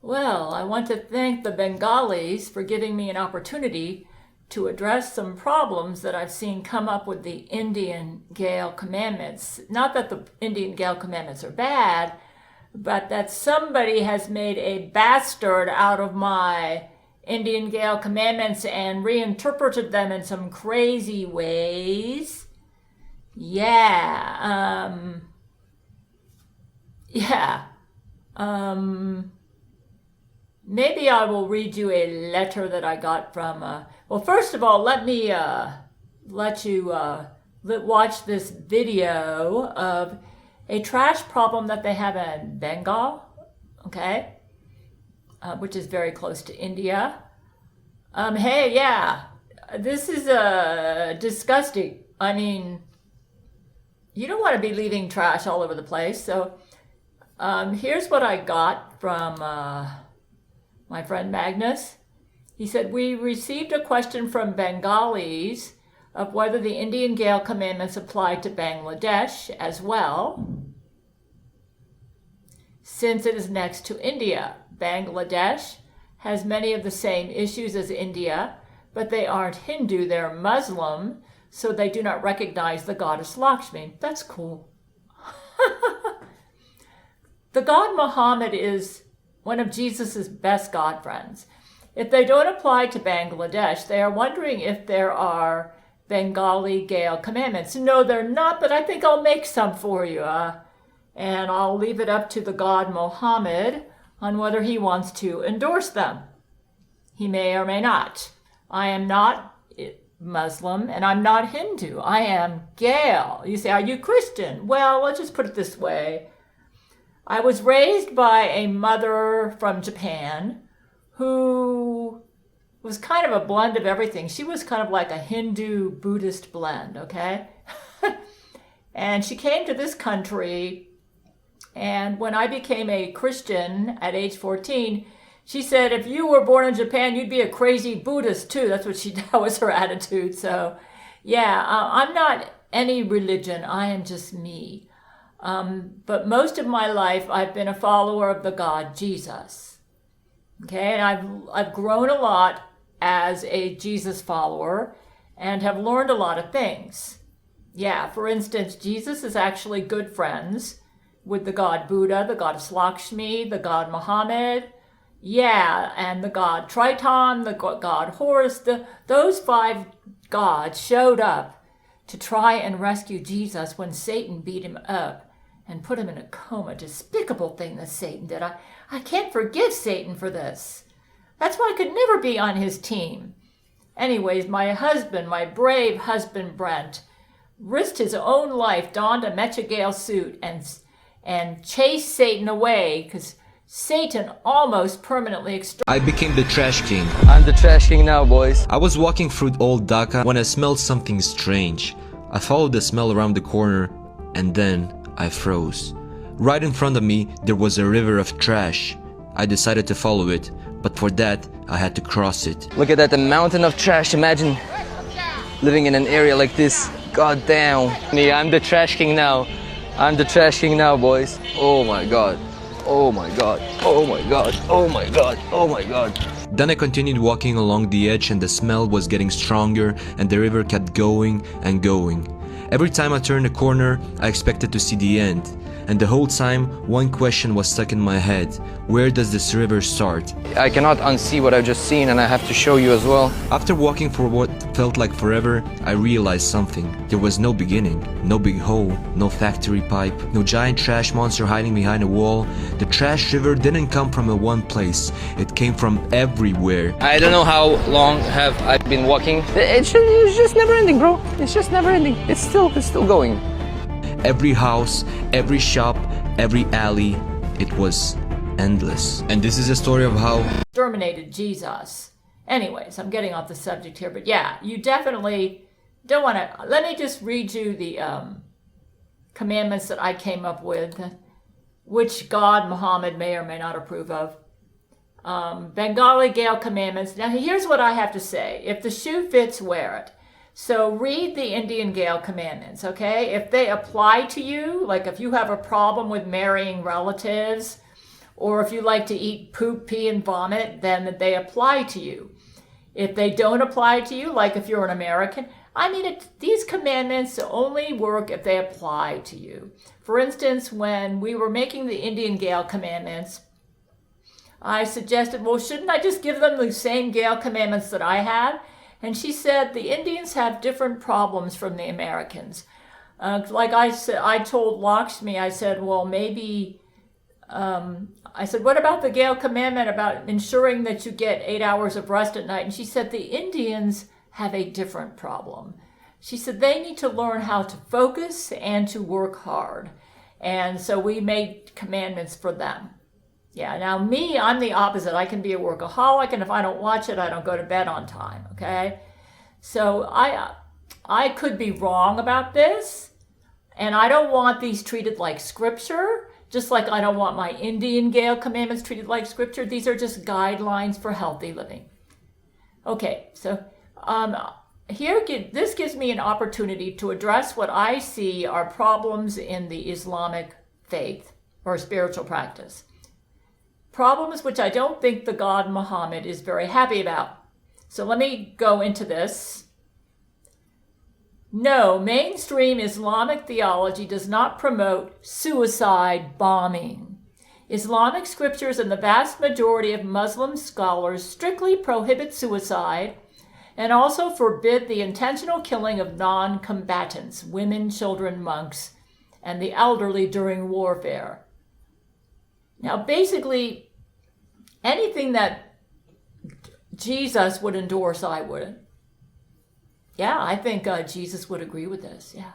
Well, I want to thank the Bengalis for giving me an opportunity to address some problems that I've seen come up with the Indian Gail commandments. Not that the Indian Gail commandments are bad, but that somebody has made a bastard out of my Indian Gail commandments and reinterpreted them in some crazy ways. Yeah, yeah. Maybe I will read you a letter that I got from, well, first of all, let me let you watch this video of a trash problem that they have in Bengal, okay, which is very close to India. Hey, yeah, this is disgusting. I mean, you don't want to be leaving trash all over the place. So here's what I got from my friend Magnus. He said, we received a question from Bengalis of whether the Indian Gail commandments apply to Bangladesh as well, since it is next to India. Bangladesh has many of the same issues as India, but they aren't Hindu, they're Muslim, so they do not recognize the goddess Lakshmi. That's cool. The god Muhammad is one of Jesus's best god friends. If they don't apply to Bangladesh, they are wondering if there are Benghali Gail commandments. No, they're not, but I think I'll make some for you. And I'll leave it up to the god Muhammad on whether he wants to endorse them. He may or may not. I am not Muslim and I'm not Hindu. I am Gail. You say, are you Christian? Well, let's just put it this way. I was raised by a mother from Japan who was kind of a blend of everything. She was kind of like a Hindu-Buddhist blend, okay? And she came to this country, and when I became a Christian at age 14, she said, if you were born in Japan, you'd be a crazy Buddhist too. That was her attitude. So yeah, I'm not any religion. I am just me. But most of my life, I've been a follower of the God Jesus. Okay, and I've grown a lot as a Jesus follower and have learned a lot of things. Yeah, for instance, Jesus is actually good friends with the god Buddha, the goddess Lakshmi, the god Muhammad, yeah, and the god Triton, the god Horus. Those 5 gods showed up to try and rescue Jesus when Satan beat him up and put him in a coma. Despicable thing that Satan did. I can't forgive Satan for this. That's why I could never be on his team. Anyways, my husband, my brave husband Brent, risked his own life, donned a Mecha Gail suit, and chased Satan away, because Satan almost permanently exterminated. I became the trash king. I'm the trash king now, boys. I was walking through old Dhaka when I smelled something strange. I followed the smell around the corner, and then I froze. Right in front of me, there was a river of trash. I decided to follow it, but for that, I had to cross it. Look at that, the mountain of trash. Imagine living in an area like this. God damn. Me, I'm the trash king now. I'm the trash king now, boys. Oh my god. Oh my god. Oh my god. Oh my god. Oh my god. Then I continued walking along the edge and the smell was getting stronger and the river kept going and going. Every time I turned a corner, I expected to see the end. And the whole time, one question was stuck in my head. Where does this river start? I cannot unsee what I've just seen, and I have to show you as well. After walking for what felt like forever, I realized something. There was no beginning, no big hole, no factory pipe, no giant trash monster hiding behind a wall. The trash river didn't come from one place. It came from everywhere. I don't know how long have I been walking. It's just never ending, bro. It's just never ending. It's still going. Every house, every shop, every alley, it was endless. And this is a story of how exterminated Jesus. Anyways, I'm getting off the subject here, but yeah, you definitely don't want to. Let me just read you the commandments that I came up with, which God Muhammad may or may not approve of. Benghali Gail commandments. Now, here's what I have to say. If the shoe fits, wear it. So read the Indian Gail commandments, okay? If they apply to you, like if you have a problem with marrying relatives, or if you like to eat poop, pee, and vomit, then they apply to you. If they don't apply to you, like if you're an American, these commandments only work if they apply to you. For instance, when we were making the Indian Gail commandments, I suggested, well, shouldn't I just give them the same Gail commandments that I have? And she said, the Indians have different problems from the Americans. Like I said, I told Lakshmi, I said, well, maybe, I said, what about the Gail commandment about ensuring that you get 8 hours of rest at night? And she said, the Indians have a different problem. She said, they need to learn how to focus and to work hard. And so we made commandments for them. Yeah, now me, I'm the opposite. I can be a workaholic, and if I don't watch it, I don't go to bed on time, okay? So I could be wrong about this, and I don't want these treated like scripture, just like I don't want my Indian Gail commandments treated like scripture. These are just guidelines for healthy living. Okay, so this gives me an opportunity to address what I see are problems in the Islamic faith or spiritual practice. Problems which I don't think the God Muhammad is very happy about. So let me go into this. No, mainstream Islamic theology does not promote suicide bombing. Islamic scriptures and the vast majority of Muslim scholars strictly prohibit suicide and also forbid the intentional killing of non-combatants, women, children, monks, and the elderly during warfare. Now, basically, anything that Jesus would endorse, I wouldn't. Yeah, I think Jesus would agree with this, yeah.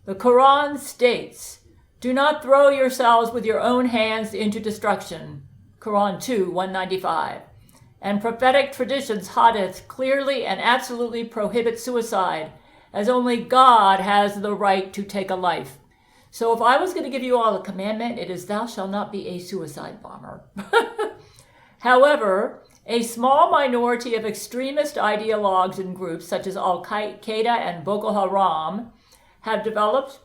The Quran states, do not throw yourselves with your own hands into destruction. Quran 2, 195. And prophetic traditions, hadith, clearly and absolutely prohibit suicide, as only God has the right to take a life. So if I was going to give you all a commandment, it is thou shalt not be a suicide bomber. However, a small minority of extremist ideologues and groups such as Al-Qaeda and Boko Haram have developed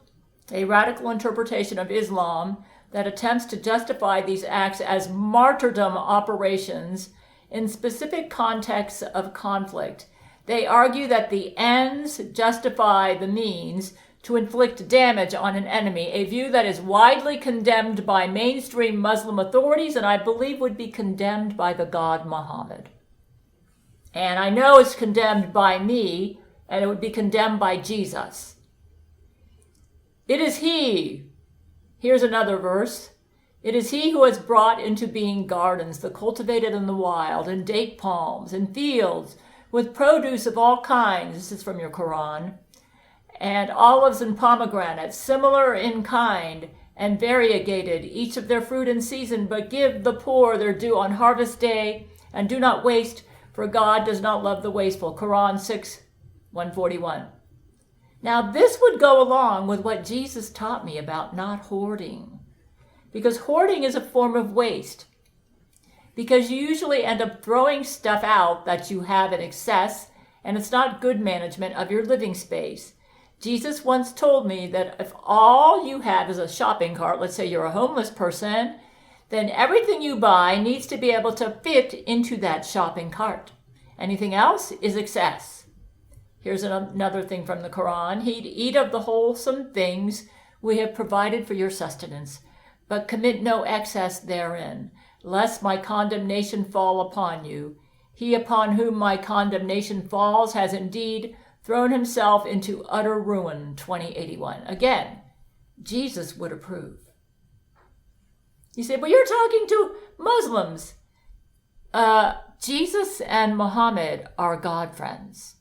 a radical interpretation of Islam that attempts to justify these acts as martyrdom operations in specific contexts of conflict. They argue that the ends justify the means to inflict damage on an enemy, a view that is widely condemned by mainstream Muslim authorities and I believe would be condemned by the God Muhammad. And I know it's condemned by me, and it would be condemned by Jesus. It is he, here's another verse, it is he who has brought into being gardens, the cultivated in the wild, and date palms, and fields with produce of all kinds, this is from your Quran, and olives and pomegranates, similar in kind and variegated, each of their fruit in season, but give the poor their due on harvest day, and do not waste, for God does not love the wasteful. Quran 6, 141. Now this would go along with what Jesus taught me about not hoarding, because hoarding is a form of waste, because you usually end up throwing stuff out that you have in excess, and it's not good management of your living space. Jesus once told me that if all you have is a shopping cart, let's say you're a homeless person, then everything you buy needs to be able to fit into that shopping cart. Anything else is excess. Here's another thing from the Quran. Eat of the wholesome things we have provided for your sustenance, but commit no excess therein, lest my condemnation fall upon you. He upon whom my condemnation falls has indeed thrown himself into utter ruin, 2081. Again, Jesus would approve. You say, but you're talking to Muslims. Jesus and Muhammad are God friends.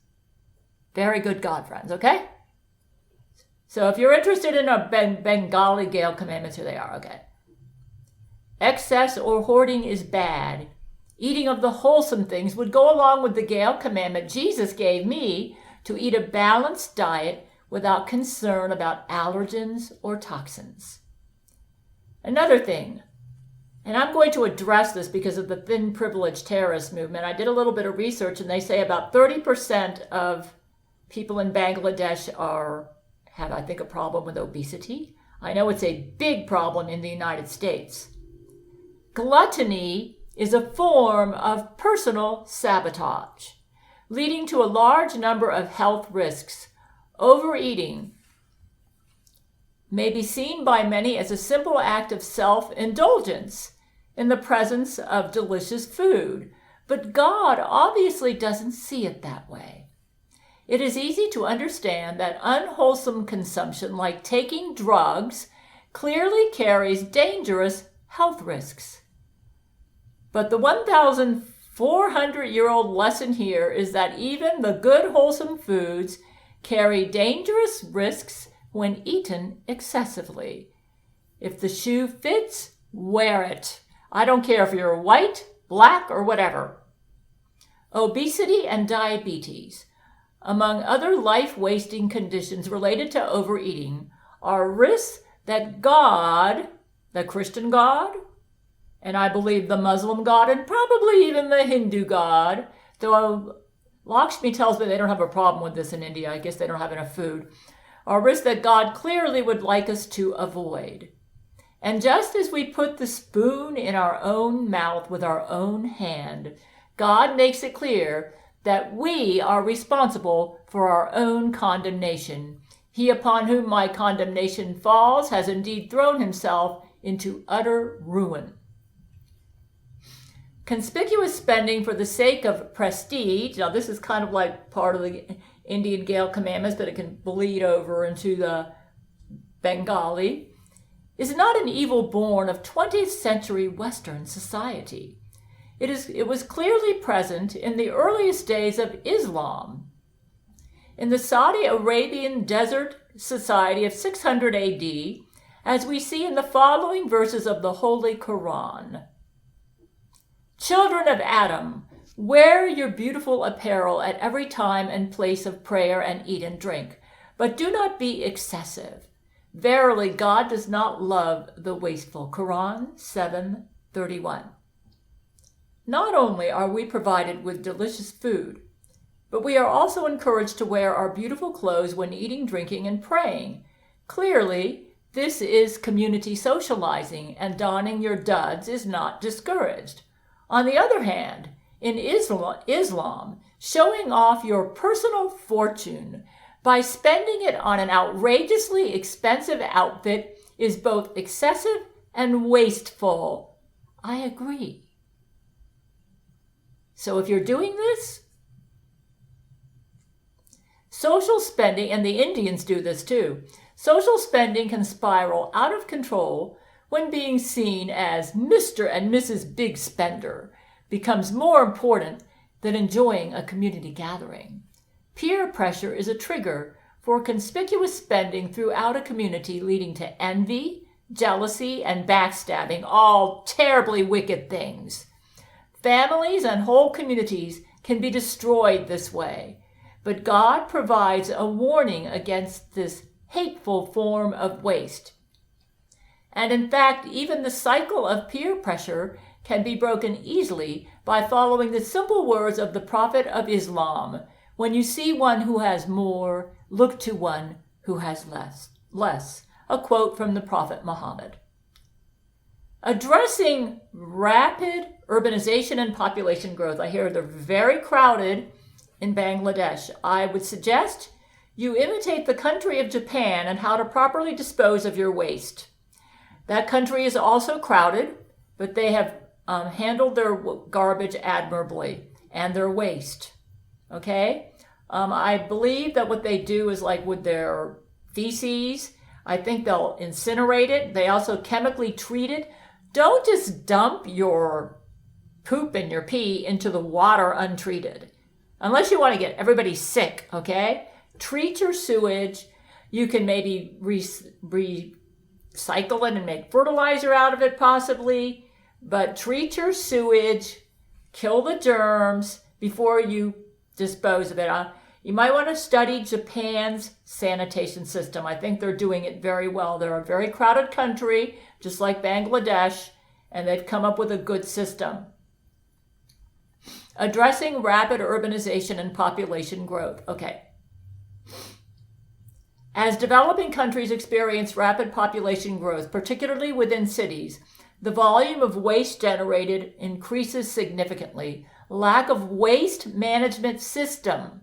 Very good God friends, okay? So if you're interested in a Benghali Gail commandments, here they are, okay? Excess or hoarding is bad. Eating of the wholesome things would go along with the Gail commandment Jesus gave me to eat a balanced diet without concern about allergens or toxins. Another thing, and I'm going to address this because of the thin privilege terrorist movement. I did a little bit of research and they say about 30% of people in Bangladesh have, I think, a problem with obesity. I know it's a big problem in the United States. Gluttony is a form of personal sabotage, leading to a large number of health risks. Overeating may be seen by many as a simple act of self-indulgence in the presence of delicious food, but God obviously doesn't see it that way. It is easy to understand that unwholesome consumption, like taking drugs, clearly carries dangerous health risks. But the 1,400-year-old lesson here is that even the good, wholesome foods carry dangerous risks when eaten excessively. If the shoe fits, wear it. I don't care if you're white, black, or whatever. Obesity and diabetes, among other life-wasting conditions related to overeating, are risks that God, the Christian God, and I believe the Muslim God, and probably even the Hindu God, though Lakshmi tells me they don't have a problem with this in India, I guess they don't have enough food, are risks that God clearly would like us to avoid. And just as we put the spoon in our own mouth with our own hand, God makes it clear that we are responsible for our own condemnation. He upon whom my condemnation falls has indeed thrown himself into utter ruin. Conspicuous spending for the sake of prestige, now this is kind of like part of the Indian Gail commandments, but it can bleed over into the Benghali, is not an evil born of 20th century Western society. It was clearly present in the earliest days of Islam. In the Saudi Arabian desert society of 600 AD, as we see in the following verses of the Holy Quran. Children of Adam, wear your beautiful apparel at every time and place of prayer and eat and drink, but do not be excessive. Verily, God does not love the wasteful. Quran 7:31. Not only are we provided with delicious food, but we are also encouraged to wear our beautiful clothes when eating, drinking, and praying. Clearly, this is community socializing, and donning your duds is not discouraged. On the other hand, in Islam, showing off your personal fortune by spending it on an outrageously expensive outfit is both excessive and wasteful. I agree. So if you're doing this, social spending, and the Indians do this too, social spending can spiral out of control when being seen as Mr. and Mrs. Big Spender becomes more important than enjoying a community gathering. Peer pressure is a trigger for conspicuous spending throughout a community, leading to envy, jealousy, and backstabbing, all terribly wicked things. Families and whole communities can be destroyed this way, but God provides a warning against this hateful form of waste. And in fact, even the cycle of peer pressure can be broken easily by following the simple words of the Prophet of Islam. When you see one who has more, look to one who has less. A quote from the Prophet Muhammad. Addressing rapid urbanization and population growth. I hear they're very crowded in Bangladesh. I would suggest you imitate the country of Japan and how to properly dispose of your waste. That country is also crowded, but they have handled their garbage admirably and their waste. Okay? I believe that what they do is like with their feces, I think they'll incinerate it. They also chemically treat it. Don't just dump your poop and your pee into the water untreated. Unless you want to get everybody sick, okay? Treat your sewage. You can maybe recycle it and make fertilizer out of it possibly. But treat your sewage, kill the germs before you dispose of it. You might want to study Japan's sanitation system. I think they're doing it very well. They're a very crowded country, just like Bangladesh, and they've come up with a good system. Addressing rapid urbanization and population growth. Okay. As developing countries experience rapid population growth, particularly within cities, the volume of waste generated increases significantly. Lack of waste management system,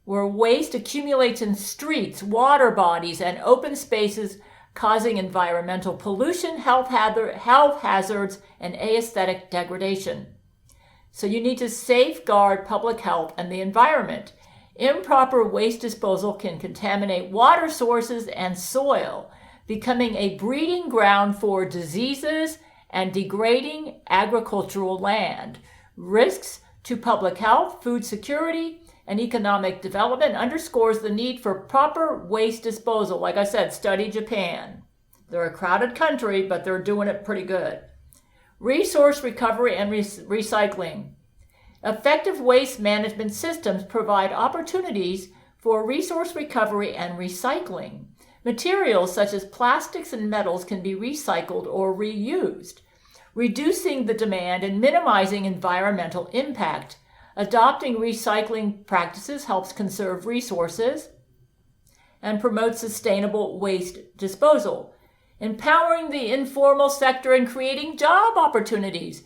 where waste accumulates in streets, water bodies, and open spaces, causing environmental pollution, health hazards, and aesthetic degradation. So you need to safeguard public health and the environment. Improper waste disposal can contaminate water sources and soil, becoming a breeding ground for diseases and degrading agricultural land. Risks to public health, food security, and economic development underscores the need for proper waste disposal. Like I said, study Japan. They're a crowded country, but they're doing it pretty good. Resource recovery and recycling. Effective waste management systems provide opportunities for resource recovery and recycling. Materials such as plastics and metals can be recycled or reused, reducing the demand and minimizing environmental impact. Adopting recycling practices helps conserve resources and promote sustainable waste disposal. Empowering the informal sector and creating job opportunities.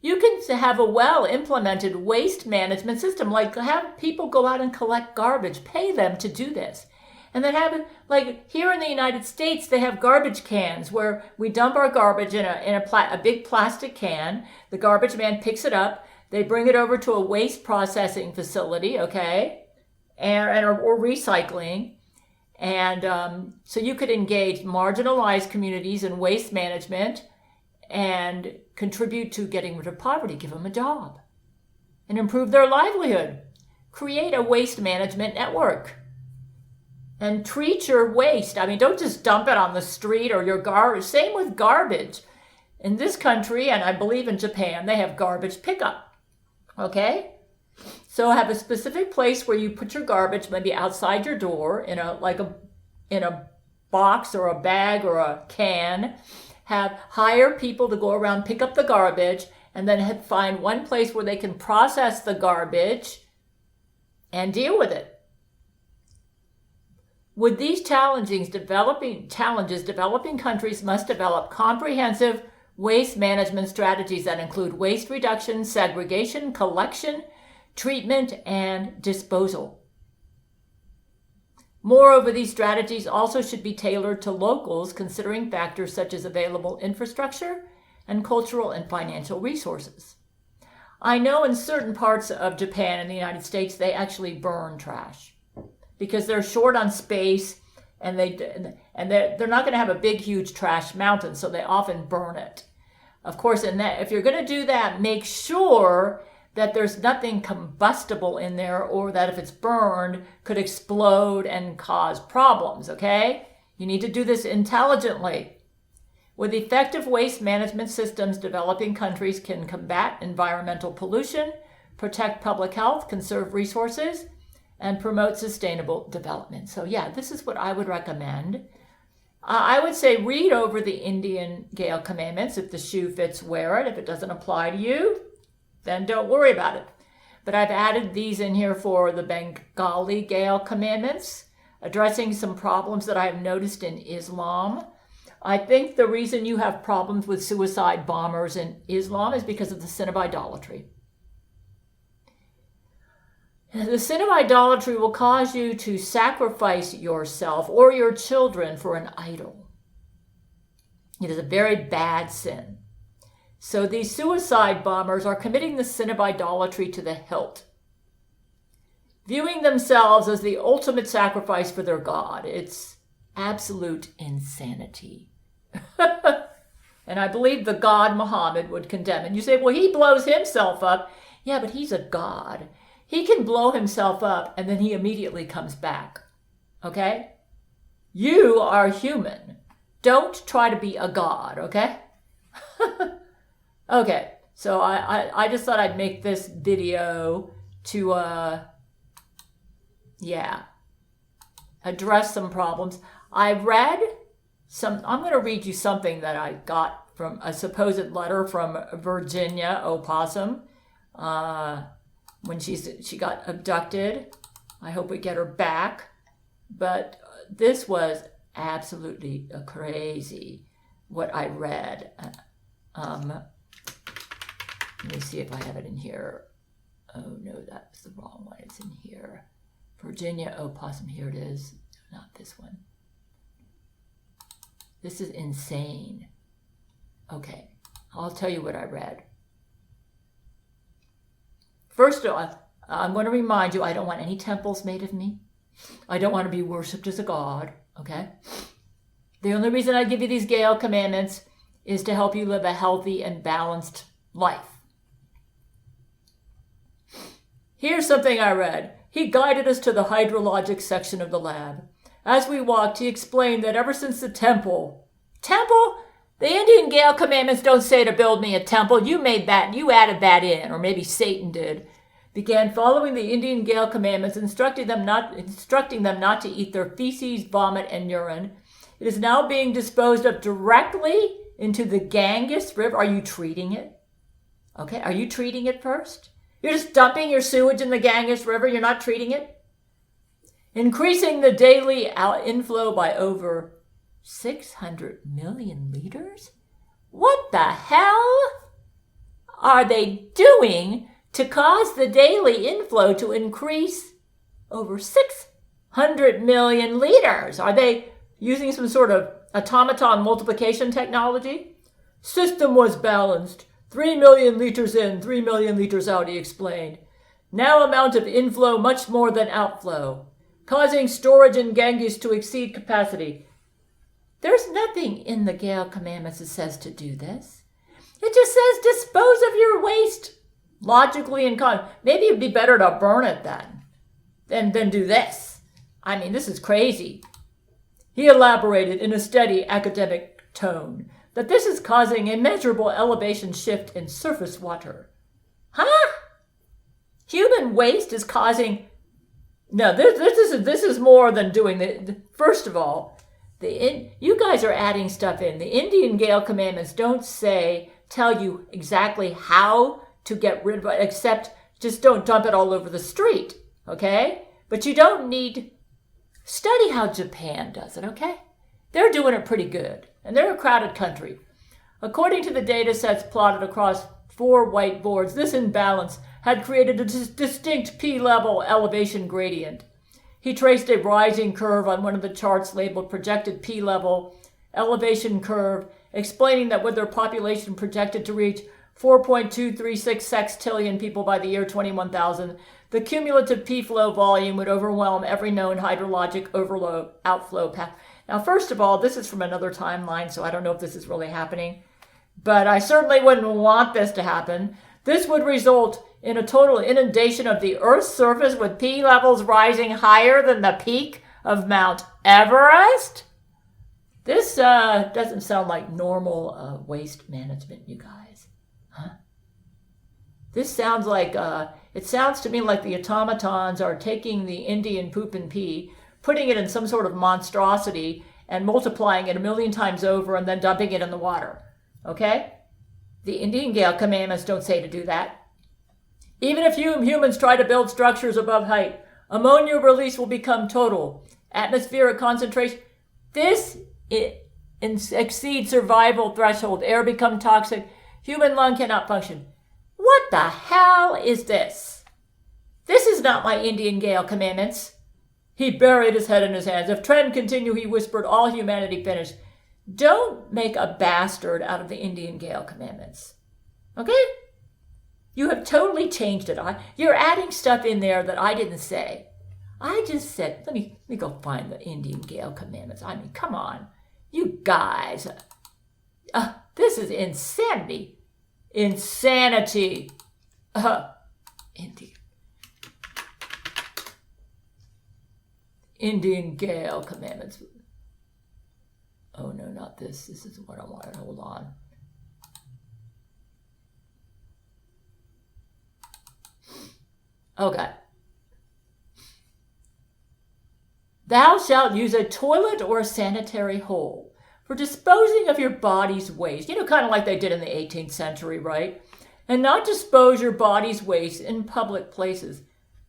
You can have a well-implemented waste management system, like have people go out and collect garbage, pay them to do this. And then have, like here in the United States, they have garbage cans where we dump our garbage in a big plastic can. The garbage man picks it up. They bring it over to a waste processing facility, okay, or recycling. And so you could engage marginalized communities in waste management and contribute to getting rid of poverty, give them a job, and improve their livelihood. Create a waste management network. And treat your waste. I mean, don't just dump it on the street or your garbage. Same with garbage. In this country, and I believe in Japan, they have garbage pickup. Okay? So have a specific place where you put your garbage, maybe outside your door, in a box or a bag or a can. Hire people to go around, pick up the garbage, and then find one place where they can process the garbage and deal with it. With these challenges, developing countries must develop comprehensive waste management strategies that include waste reduction, segregation, collection, treatment, and disposal. Moreover, these strategies also should be tailored to locals, considering factors such as available infrastructure and cultural and financial resources. I know in certain parts of Japan and the United States, they actually burn trash because they're short on space, and they're not going to have a big, huge trash mountain, so they often burn it. Of course, if you're going to do that, make sure that there's nothing combustible in there, or that if it's burned, could explode and cause problems, okay? You need to do this intelligently. With effective waste management systems, developing countries can combat environmental pollution, protect public health, conserve resources, and promote sustainable development. So yeah, this is what I would recommend. I would say read over the Indian Gail commandments. If the shoe fits, wear it. If it doesn't apply to you, then don't worry about it. But I've added these in here for the Benghali Gail commandments, addressing some problems that I have noticed in Islam. I think the reason you have problems with suicide bombers in Islam is because of the sin of idolatry. The sin of idolatry will cause you to sacrifice yourself or your children for an idol. It is a very bad sin. So these suicide bombers are committing the sin of idolatry to the hilt, viewing themselves as the ultimate sacrifice for their God. It's absolute insanity. And I believe the God Muhammad would condemn it. You say, well, he blows himself up. Yeah, but he's a God. He can blow himself up and then he immediately comes back. Okay? You are human. Don't try to be a god, okay? Okay, so I just thought I'd make this video to, address some problems. I'm going to read you something that I got from a supposed letter from Virginia Opossum. When she got abducted. I hope we get her back. But this was absolutely crazy what I read. Let me see if I have it in here. Oh no, that's the wrong one. It's in here. Virginia opossum. Here it is. Not this one. This is insane. Okay, I'll tell you what I read. First of all, I'm going to remind you, I don't want any temples made of me. I don't want to be worshipped as a god, okay? The only reason I give you these Gail commandments is to help you live a healthy and balanced life. Here's something I read. He guided us to the hydrologic section of the lab. As we walked, he explained that ever since the temple? The Indian Gail commandments don't say to build me a temple. You made that, you added that in, or maybe Satan did. Began following the Indian Gail commandments, instructing them not to eat their feces, vomit, and urine. It is now being disposed of directly into the Ganges River. Are you treating it? Okay, are you treating it first? You're just dumping your sewage in the Ganges River. You're not treating it? Increasing the daily inflow by over 600 million liters? What the hell are they doing to cause the daily inflow to increase over 600 million liters? Are they using some sort of automaton multiplication technology? System was balanced. 3 million liters in, 3 million liters out, he explained. Now amount of inflow much more than outflow, causing storage in Ganges to exceed capacity. There's nothing in the Gail commandments that says to do this. It just says dispose of your waste logically and maybe it'd be better to burn it then than do this. I mean, this is crazy. He elaborated in a steady academic tone that this is causing a measurable elevation shift in surface water. Huh? Human waste is causing... No, this is more than doing the... First of all, you guys are adding stuff in. The Indian Gail commandments don't tell you exactly how to get rid of it, except just don't dump it all over the street, okay? But you don't need... Study how Japan does it, okay? They're doing it pretty good, and they're a crowded country. According to the data sets plotted across 4 whiteboards, this imbalance had created a distinct P-level elevation gradient. He traced a rising curve on one of the charts labeled projected P-level elevation curve, explaining that with their population projected to reach 4.236 sextillion people by the year 21,000, the cumulative P-flow volume would overwhelm every known hydrologic outflow path. Now, first of all, this is from another timeline, so I don't know if this is really happening, but I certainly wouldn't want this to happen. This would result in a total inundation of the Earth's surface with P levels rising higher than the peak of Mount Everest. This doesn't sound like normal waste management, you guys. Huh? This sounds like, it sounds to me like the automatons are taking the Indian poop and pee, putting it in some sort of monstrosity and multiplying it 1,000,000 times over and then dumping it in the water. Okay? The Indian Gail commandments don't say to do that. Even if humans try to build structures above height, ammonia release will become total. Atmospheric concentration. This exceeds survival threshold. Air become toxic. Human lung cannot function. What the hell is this? This is not my Indian Gail commandments. He buried his head in his hands. If trend continue, he whispered, all humanity finished. Don't make a bastard out of the Indian Gail commandments. Okay? You have totally changed it. You're adding stuff in there that I didn't say. I just said, let me go find the Indian Gail commandments. I mean, come on. You guys. This is insanity. Insanity. Indian Gail commandments. Oh, no, not this. This is what I wanted. Hold on. Okay. Thou shalt use a toilet or a sanitary hole for disposing of your body's waste. You know, kind of like they did in the 18th century, right? And not dispose your body's waste in public places.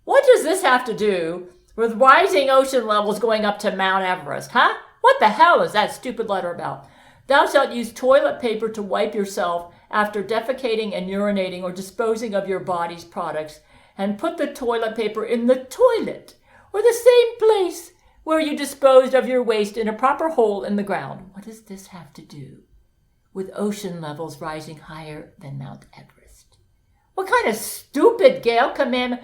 What does this have to do with rising ocean levels going up to Mount Everest. Huh? What the hell is that stupid letter about? Thou shalt use toilet paper to wipe yourself after defecating and urinating or disposing of your body's products, and put the toilet paper in the toilet or the same place where you disposed of your waste in a proper hole in the ground. What does this have to do with ocean levels rising higher than Mount Everest? What kind of stupid Gail commandment,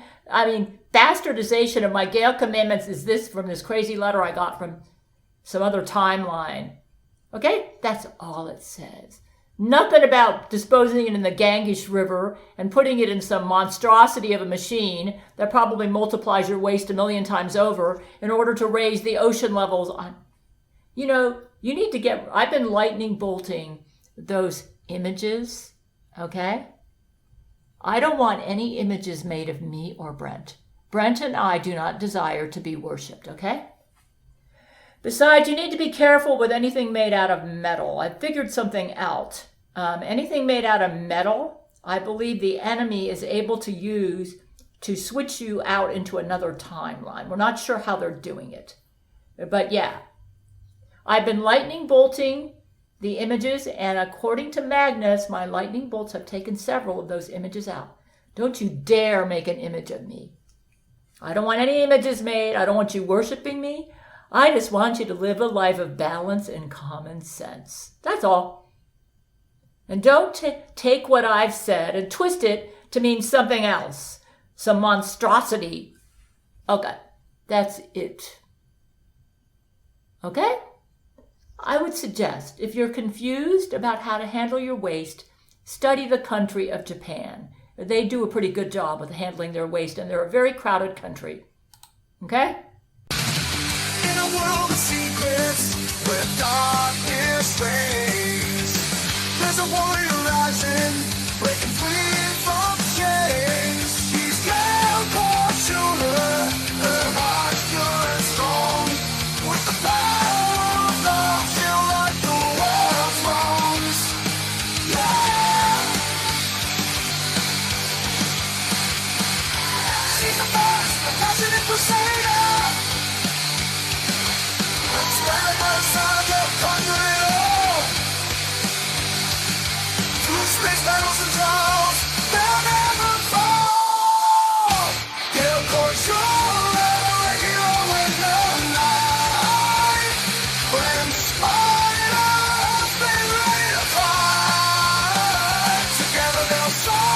bastardization of my Gail commandments is this from this crazy letter I got from some other timeline? Okay? That's all it says. Nothing about disposing it in the Ganges River and putting it in some monstrosity of a machine that probably multiplies your waste 1,000,000 times over in order to raise the ocean levels on. You need to get, I've been lightning bolting those images, okay? I don't want any images made of me or Brent. Brent and I do not desire to be worshipped, okay? Besides, you need to be careful with anything made out of metal. I figured something out. Anything made out of metal, I believe the enemy is able to use to switch you out into another timeline. We're not sure how they're doing it. But yeah, I've been lightning bolting the images, and according to Magnus, my lightning bolts have taken several of those images out. Don't you dare make an image of me. I don't want any images made. I don't want you worshiping me. I just want you to live a life of balance and common sense. That's all. And don't take what I've said and twist it to mean something else, some monstrosity. Okay, that's it. Okay? I would suggest, if you're confused about how to handle your waste, study the country of Japan. They do a pretty good job with handling their waste, and they're a very crowded country. Okay? In a world of secrets, where darkness reigns, there's a warrior rising, breaking free from chains. She's Gail Schuler, her heart's pure and strong, with the power of love, she'll right the world's wrongs. Yeah! She's the first, the passionate crusader. Stand by the side, they'll conquer it all. Through space battles and trials, they'll never fall. Gail Schuler, a hero in the night. When spiders, they ready to fight. Together they'll soar.